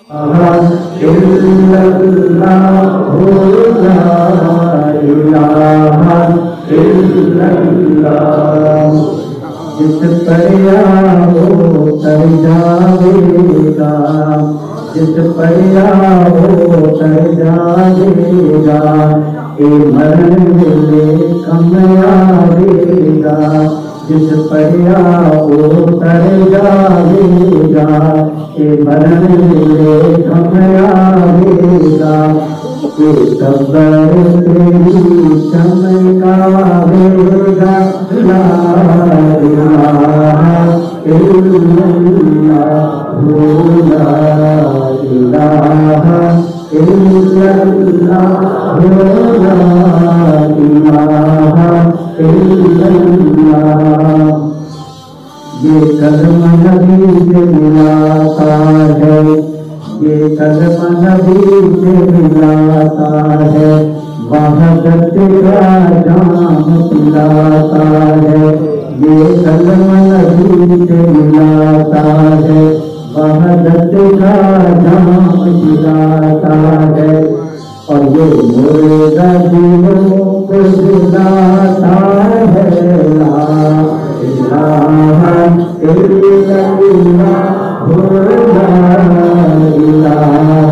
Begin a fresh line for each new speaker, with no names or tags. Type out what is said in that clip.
إلا الله لا إله إلا الله جس پر آؤ تر جاوے گا جس پر آؤ تر جاوے گا اے مرن ملے کم آوے گا جس پر آؤ تر جاوے گا اے مرن ملے کم آوے گا اے قبر تیری چمکاوے گا لا الہ الا اللہ لا الہ الا اللہ لا الہ الا اللہ یہ کلمہ نبی سے ملاتا ہے یہ کلمہ نبی سے ملاتا ہے وحدت کا جام پلاتا ہے یہ کلمہ نبی سے ملاتا ہے وحدت کا جام پلاتا ہے اور یہ مردہ دلوں کو جلاتا ہے لا الہ الا اللہ لا الہ